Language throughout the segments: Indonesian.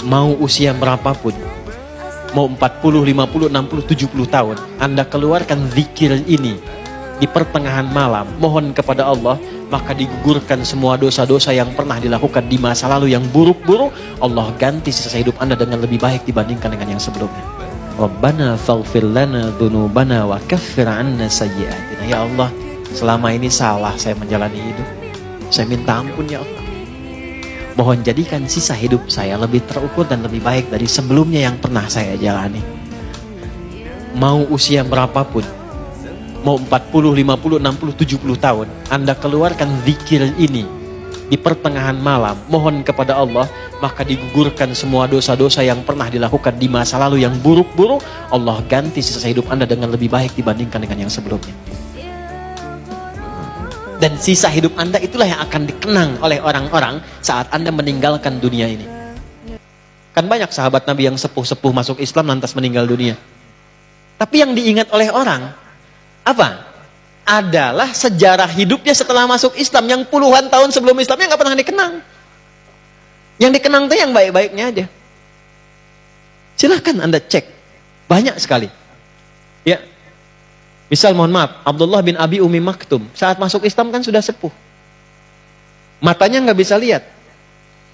Mau usia berapapun, mau 40, 50, 60, 70 tahun, Anda keluarkan zikir ini di pertengahan malam, mohon kepada Allah, maka digugurkan semua dosa-dosa yang pernah dilakukan di masa lalu yang buruk-buruk. Allah ganti sisa hidup Anda dengan lebih baik dibandingkan dengan yang sebelumnya. Rabbana faghfir lana dzunubana wa kaffir 'anna sayyi'atina. Ya Allah, selama ini salah saya menjalani hidup. Saya minta ampun ya Allah. Mohon jadikan sisa hidup saya lebih terukur dan lebih baik dari sebelumnya yang pernah saya jalani. Mau usia berapapun, mau 40, 50, 60, 70 tahun, Anda keluarkan zikir ini di pertengahan malam, mohon kepada Allah, maka digugurkan semua dosa-dosa yang pernah dilakukan di masa lalu yang buruk-buruk. Allah ganti sisa hidup Anda dengan lebih baik dibandingkan dengan yang sebelumnya. Dan sisa hidup Anda itulah yang akan dikenang oleh orang-orang saat Anda meninggalkan dunia ini. Kan banyak sahabat Nabi yang sepuh-sepuh masuk Islam lantas meninggal dunia. Tapi yang diingat oleh orang apa? Adalah sejarah hidupnya setelah masuk Islam yang puluhan tahun sebelum Islamnya nggak pernah dikenang. Yang dikenang itu yang baik-baiknya aja. Silahkan Anda cek, banyak sekali. Ya, misal mohon maaf, Abdullah bin Abi Umi Maktum saat masuk Islam kan sudah sepuh, matanya nggak bisa lihat.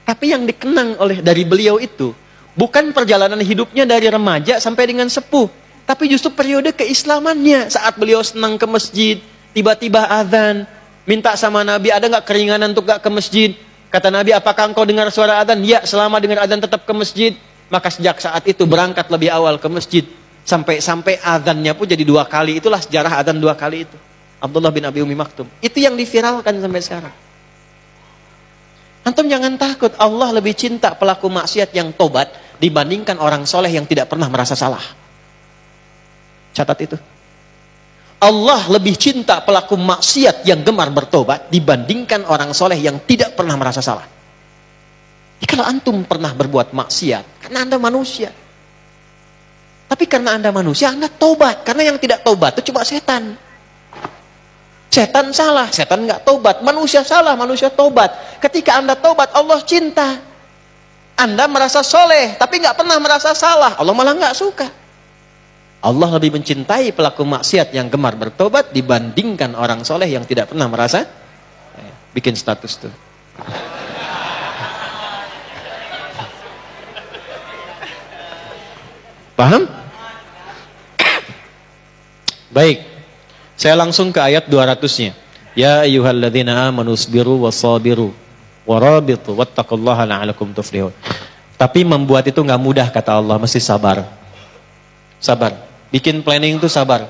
Tapi yang dikenang oleh dari beliau itu bukan perjalanan hidupnya dari remaja sampai dengan sepuh, tapi justru periode keislamannya. Saat beliau senang ke masjid, tiba-tiba azan, minta sama Nabi, ada nggak keringanan untuk nggak ke masjid? Kata Nabi, apakah engkau dengar suara azan? Ya, selama dengar azan tetap ke masjid. Maka sejak saat itu berangkat lebih awal ke masjid. Sampai azannya pun jadi 2 kali. Itulah sejarah azan 2 kali itu. Abdullah bin Abi Umi Maktum. Itu yang diviralkan sampai sekarang. Antum jangan takut, Allah lebih cinta pelaku maksiat yang tobat dibandingkan orang soleh yang tidak pernah merasa salah. Catat itu. Allah lebih cinta pelaku maksiat yang gemar bertobat dibandingkan orang soleh yang tidak pernah merasa salah. Jadi kalau antum pernah berbuat maksiat, karena Anda manusia. Tapi karena Anda manusia, Anda tobat. Karena yang tidak tobat itu cuma setan. Setan salah, setan nggak tobat. Manusia salah, manusia tobat. Ketika Anda tobat, Allah cinta. Anda merasa soleh, tapi nggak pernah merasa salah. Allah malah nggak suka. Allah lebih mencintai pelaku maksiat yang gemar bertobat dibandingkan orang soleh yang tidak pernah merasa. Bikin status tuh. Paham? Baik. Saya langsung ke ayat 200-nya. Ya ayyuhalladzina amanu sabiru wasabiru warabitu wattaqullaha la'alakum tuflihun. Tapi membuat itu enggak mudah kata Allah, mesti sabar. Sabar. Bikin planning itu sabar.